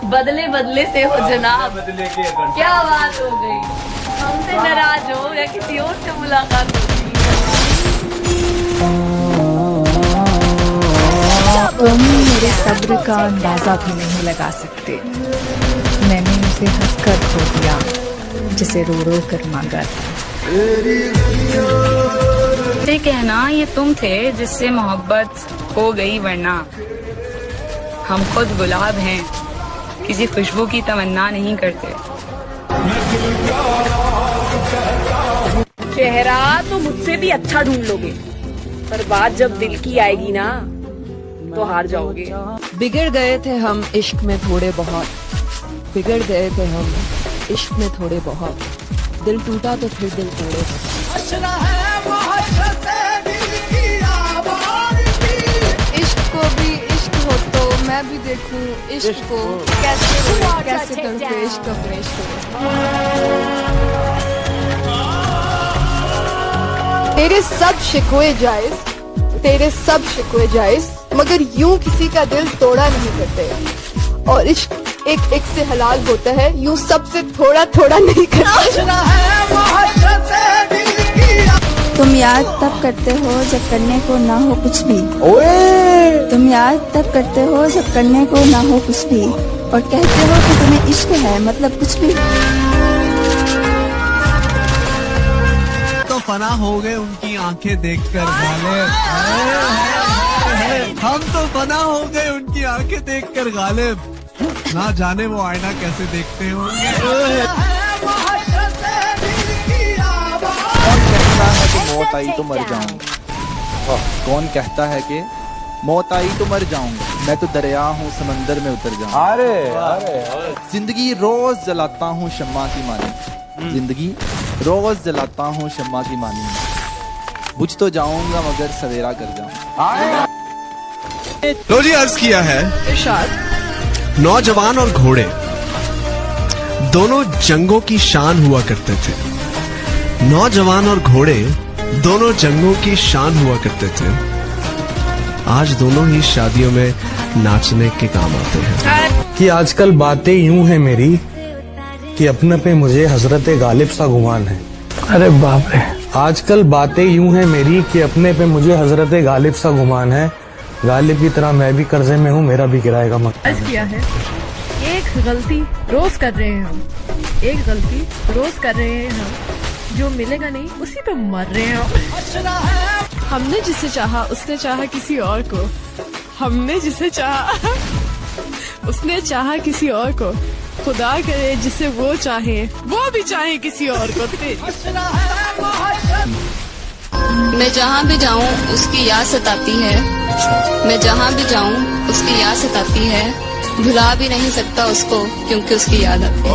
बदले बदले से हो जनाब, क्या बात हो गई, हमसे नाराज हो या किसी और से मुलाकात होगी। तुम मेरे सब्र का अंदाजा भी नहीं लगा सकते। मैंने उसे हंसकर खो दिया जिसे रो रो कर मांगा था। ये कहना ये तुम थे जिससे मोहब्बत हो गई, वरना हम खुद गुलाब हैं, किसी खुशबू की तमन्ना नहीं करते। चेहरा तो मुझसे भी अच्छा ढूंढ लोगे, पर बात जब दिल की आएगी ना तो हार जाओगे। बिगड़ गए थे हम इश्क में थोड़े बहुत, बिगड़ गए थे हम इश्क में थोड़े बहुत, दिल टूटा तो फिर दिल तोड़े। इश्क को भी इश्क हो तो मैं भी देखूं इश्क को, कैसे रोए कैसे तड़पे इश्क अपने इश्क में। तेरे सब शिकवे जायज, तेरे सब शिकवे जायज, मगर यूं किसी का दिल तोड़ा नहीं करते। और इश्क एक एक से हलाल होता है, यूं सबसे थोड़ा थोड़ा नहीं करते। तुम याद तब करते हो जब करने को ना हो कुछ भी। तुम याद तब करते हो जब करने को ना हो कुछ भी, और कहते हो कि तुम्हें इश्क है, मतलब कुछ भी। तो फना हो गए उनकी आंखें देखकर गालिब, हम तो फना हो गए उनकी आंखें देखकर गालिब, ना जाने वो आईना कैसे देखते होंगे। मौत आई तो मर जाऊंगा, कौन कहता है कि मौत आई तो मर जाऊंगा, मैं तो दरिया हूँ समंदर में उतर जाऊंगा। अरे जिंदगी रोज जलाता हूँ शम्मा की मानी, जिंदगी रोज जलाता हूँ शम्मा की मानी, बुझ तो जाऊंगा मगर सवेरा कर जाऊंगा। लो जी, अर्ज किया है नौजवान और घोड़े दोनों जंगों की शान हुआ करते थे। नौजवान और घोड़े दोनों जंगों की शान हुआ करते थे, आज दोनों ही शादियों में नाचने के काम आते हैं। कि आजकल बातें यूं है मेरी कि अपने पे मुझे हजरत गालिब सा गुमान है। अरे बाप रे। आजकल बातें यूं है मेरी कि अपने पे मुझे हजरत गालिब सा गुमान है, गालिब की तरह मैं भी कर्जे में हूँ, मेरा भी किराए का मकान है। किया है एक गलती रोज कर रहे हैं हम, एक गलती रोज कर रहे हैं हम, जो मिलेगा नहीं उसी पे मर रहे हैं। हमने जिसे चाहा उसने चाहा किसी और को, हमने जिसे चाहा उसने चाहा किसी और को, खुदा करे जिसे वो चाहे वो भी चाहे किसी और को। मैं जहाँ भी जाऊँ उसकी याद सताती है, मैं जहाँ भी जाऊँ उसकी याद सताती है, भुला भी नहीं सकता उसको क्योंकि उसकी याद आती है।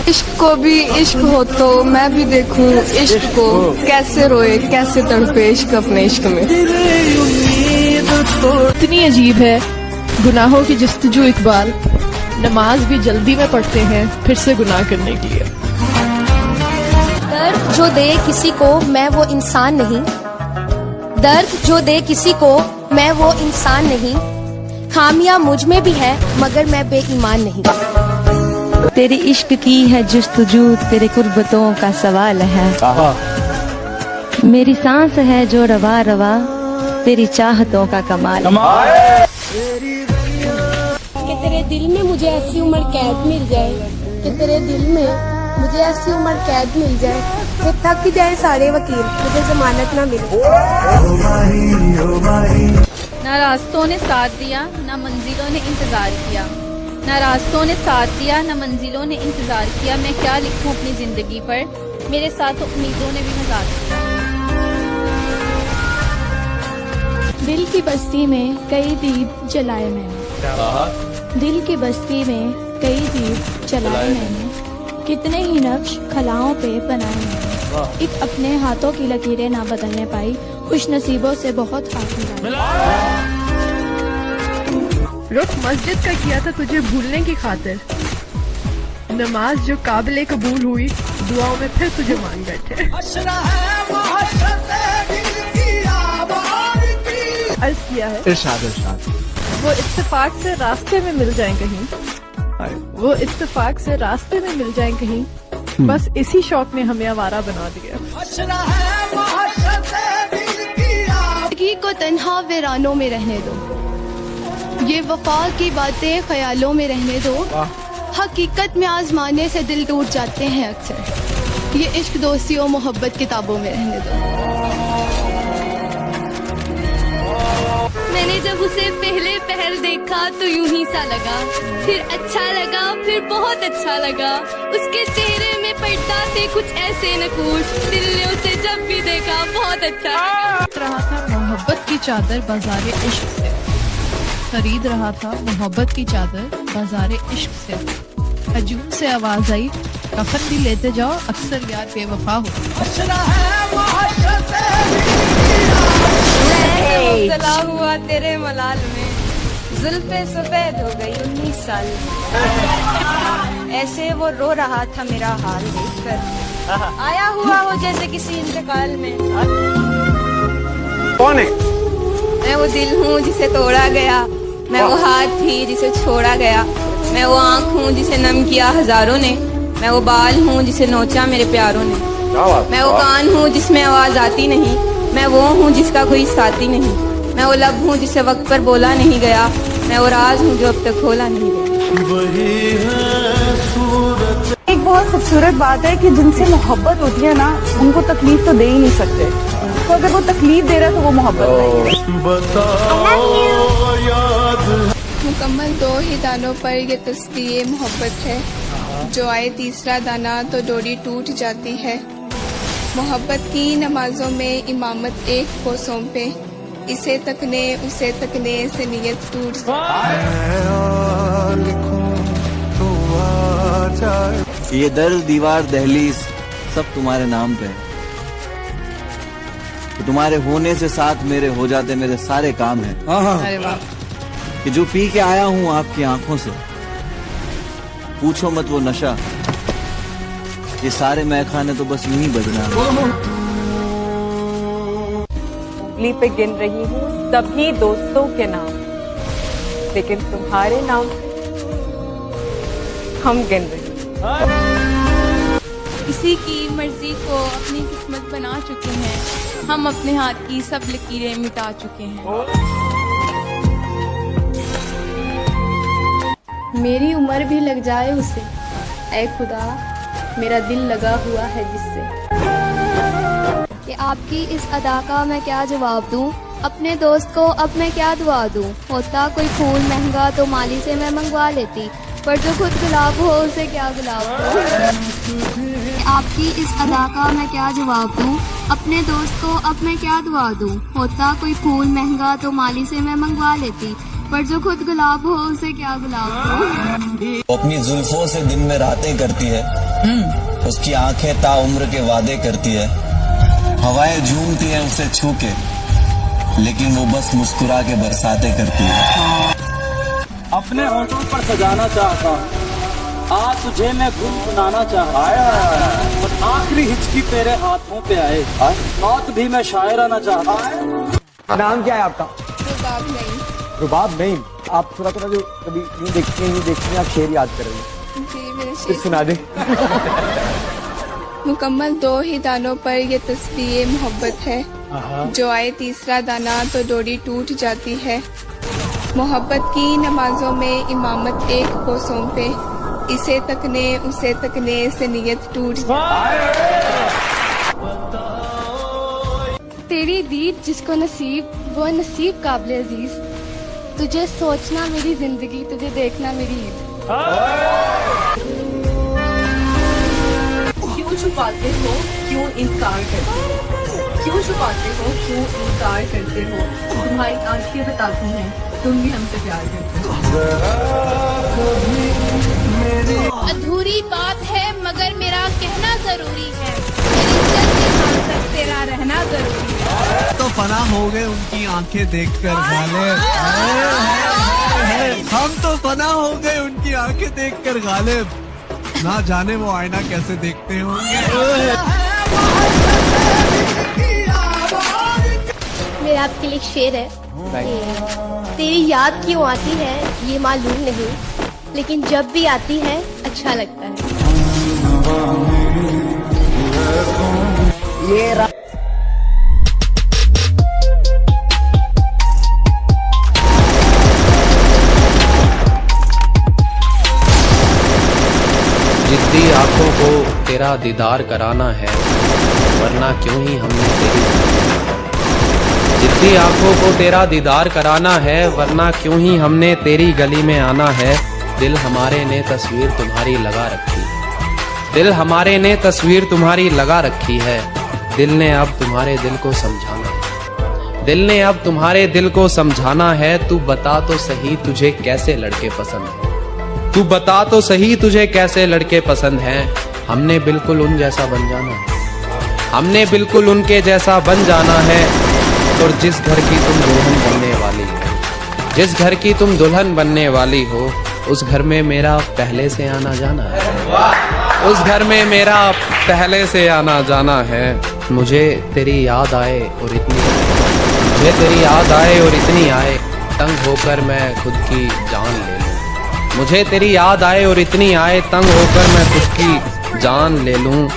इश्क को भी इश्क हो तो मैं भी देखूं इश्क को, कैसे रोए कैसे तड़पे इश्क अपने इश्क में। इतनी अजीब है गुनाहों की जस्तजू इकबाल, नमाज भी जल्दी में पढ़ते हैं फिर से गुनाह करने के लिए। दर्द जो दे किसी को मैं वो इंसान नहीं, दर्द जो दे किसी को मैं वो इंसान नहीं, खामियां मुझ में भी है मगर मैं बेईमान नहीं। तेरी इश्क की है जुस्तजू, तेरे कुर्बतों का सवाल है, मेरी सांस है जो रवा रवा, तेरी चाहतों का कमाल। कि तेरे दिल में मुझे ऐसी उम्र कैद मिल जाए, कि तेरे दिल में मुझे ऐसी उम्र कैद मिल जाए कि थक जाए सारे वकील, मुझे जमानत ना मिले। ना रास्तों ने साथ दिया ना मंजिलों ने इंतजार किया, ना रास्तों ने साथ दिया ना मंजिलों ने इंतजार किया, मैं क्या लिखूं अपनी जिंदगी पर, मेरे साथ उम्मीदों ने भी मजाक किया। दिल की बस्ती में कई दीप जलाए मैंने, दिल की बस्ती में कई दीप जलाए मैंने, कितने ही नक्श खलाओं पे बनाए मैंने, एक अपने हाथों की लकीरें ना बदलने पाई, खुश नसीबों से बहुत आखिर। रुख मस्जिद का किया था तुझे भूलने की खातिर, नमाज जो काबिले कबूल हुई दुआओं में फिर तुझे मान बैठे। अर्ज किया है, इरशाद इरशाद। वो इत्तेफाक से रास्ते में मिल जाएं कहीं, वो इत्तेफाक से रास्ते में मिल जाएं कहीं, बस इसी शौक ने हमें आवारा बना दिया। जिंदगी को तन्हा वीरानों में रहने दो, ये वफा की बातें ख्यालों में रहने दो, हकीकत में आजमाने से दिल टूट जाते हैं अक्सर, ये इश्क दोस्ती और मोहब्बत किताबों में रहने दो। मैंने जब उसे पहले पहल देखा तो यूं ही सा लगा, फिर अच्छा लगा, फिर बहुत अच्छा लगा, उसके चेहरे में पर्दा थे कुछ ऐसे नकूश, दिल ने उसे जब भी देखा बहुत अच्छा लगा। रहा था मोहब्बत की चादर बाजारे इश्क से, खरीद रहा था मोहब्बत की चादर बाजारे इश्क से, हजूम से आवाज आई कफन भी लेते जाओ, अक्सर यार बेवफा हो। मुब्तला हुआ तेरे मलाल में, जुल्फे सफेद हो गई 19 साल में, ऐसे वो रो रहा था मेरा हाल देखकर, आया हुआ हो जैसे किसी इंतकाल में। कौन है? मैं वो दिल हूँ जिसे तोड़ा गया, मैं वो हाथ थी जिसे छोड़ा गया, मैं वो आँख हूँ जिसे नम किया हजारों ने, मैं वो बाल हूँ जिसे नोचा मेरे प्यारों ने, मैं वो कान हूँ जिसमें आवाज आती नहीं, मैं वो हूँ जिसका कोई साथी नहीं, मैं वो लब हूँ जिसे वक्त पर बोला नहीं गया, मैं वो राज हूँ जो अब तक खोला नहीं गया। एक बहुत खूबसूरत बात है कि जिनसे मोहब्बत होती है ना, उनको तकलीफ तो दे ही नहीं सकते, तो अगर वो तकलीफ दे रहा है तो वो मोहब्बत नहीं है। मुकम्मल 2 ही दानों पर ये तस्बीह मोहब्बत है, जो आए तीसरा दाना तो डोरी टूट जाती है, मोहब्बत की नमाजों में इमामत एक को सौंपे, इसे तकने उसे तकने से नियत टूट ये दर दीवार दहलीज सब तुम्हारे नाम पे है, कि तुम्हारे होने से साथ मेरे हो जाते मेरे सारे काम हैं। अरे वाह। कि जो पी के आया हूँ आपकी आंखों से, पूछो मत वो नशा, ये सारे मैखाने तो बस यूं ही बदनाम। उंगली पे गिन रही हूँ सभी दोस्तों के नाम, लेकिन तुम्हारे नाम हम गिन रहे हैं। किसी की मर्जी को अपनी किस्मत बना चुके हैं, हम अपने हाथ की सब लकीरें मिटा चुके हैं। मेरी उम्र भी लग जाए उसे, ऐ खुदा मेरा दिल लगा हुआ है जिससे। कि आपकी इस अदा का मैं क्या जवाब दूं, अपने दोस्त को अब मैं क्या दुआ दूं, होता कोई फूल महंगा तो माली से मैं मंगवा लेती, पर जो खुद गुलाब हो उसे क्या गुलाब हो। आपकी इस अदा का मैं क्या जवाब दूं, अपने दोस्त को अब मैं क्या दुआ दूं, होता कोई फूल महंगा तो माली से मैं मंगवा लेती, पर जो खुद गुलाब हो उसे क्या गुलाब हो। अपनी जुल्फों से दिन में रातें करती है, उसकी आंखें ताउम्र के वादे करती है, हवाएं झूमती हैं उसे छू के, लेकिन वो बस मुस्कुरा के बरसातें करती है। अपने होठों पर सजाना चाहता हूँ, आज तुझे मैं गुनगुनाना चाहता हूँ, और आखिरी हिचकी तेरे हाथों पे आए, मौत भी मैं शायराना चाहता हूँ। नाम क्या है आपका? रुबाब नहीं। रुबाब नहीं। आप थोड़ा थोड़ा जो कभी यूँ देखती हैं आप शेर याद कर रही हैं। जी मेरे शेर सुना दे। मुकम्मल 2 ही दानों पर ये तस्बीह मोहब्बत है, जो आए तीसरा दाना तो डोरी टूट जाती है, मोहब्बत की नमाजों में इमामत एक को सौंपे, इसे तकने उसे तकने से नियत टूट तेरी दीद जिसको नसीब वो नसीब काबिल अजीज, तुझे सोचना मेरी जिंदगी, तुझे देखना मेरी ईद। क्यों छुपाते हो, क्यों इनकार करते हो, क्यों छुपाते हो, क्यों इनकार करते हो, तुम्हारी आंखें बताती हैं तुम भी हमसे प्यार करते हो। अधूरी बात है मगर मेरा कहना जरूरी है, मेरी इज्जत के साथ तेरा रहना जरूरी है। तो फना हो गए उनकी आंखें देखकर गालिब, हम तो फना हो गए उनकी आंखें देखकर गालिब, ना जाने वो आईना कैसे देखते होंगे। मेरा आपके लिए शेर है। तेरी याद क्यों आती है ये मालूम नहीं, लेकिन जब भी आती है अच्छा लगता है। ये जिद्दी आंखों को तेरा दीदार कराना है, वरना क्यों ही हमने तेरी जिद्दी आंखों को तेरा दीदार कराना है, वरना क्यों ही हमने तेरी गली में आना है। दिल हमारे ने तस्वीर तुम्हारी लगा रखी, दिल हमारे ने तस्वीर तुम्हारी लगा रखी है। दिल ने अब तुम्हारे दिल को समझाना है, दिल ने अब तुम्हारे दिल को समझाना है। तू बता तो सही तुझे कैसे लड़के पसंद है, तू बता तो सही तुझे कैसे लड़के पसंद हैं। हमने बिल्कुल उन जैसा बन जाना है, हमने बिल्कुल उनके जैसा बन जाना है। और जिस घर की तुम दुल्हन बनने वाली हो, जिस घर की तुम दुल्हन बनने वाली हो, उस घर में मेरा पहले से आना जाना है, उस घर में मेरा पहले से आना जाना है। मुझे तेरी याद आए और इतनी, मुझे तेरी याद आए और इतनी आए, तंग होकर मैं खुद की जान ले लूं। मुझे तेरी याद आए और इतनी आए, तंग होकर मैं खुद की जान ले लूं।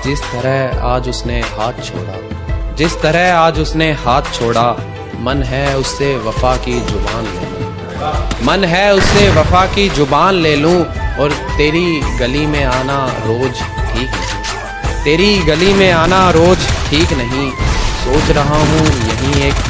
जिस तरह आज उसने हाथ छोड़ा, जिस तरह आज उसने हाथ छोड़ा, मन है उससे वफा की जुबान ले लूं, मन है उससे वफा की जुबान ले लूं। और तेरी गली में आना रोज ठीक नहीं, तेरी गली में आना रोज ठीक नहीं। सोच रहा हूँ यहीं एक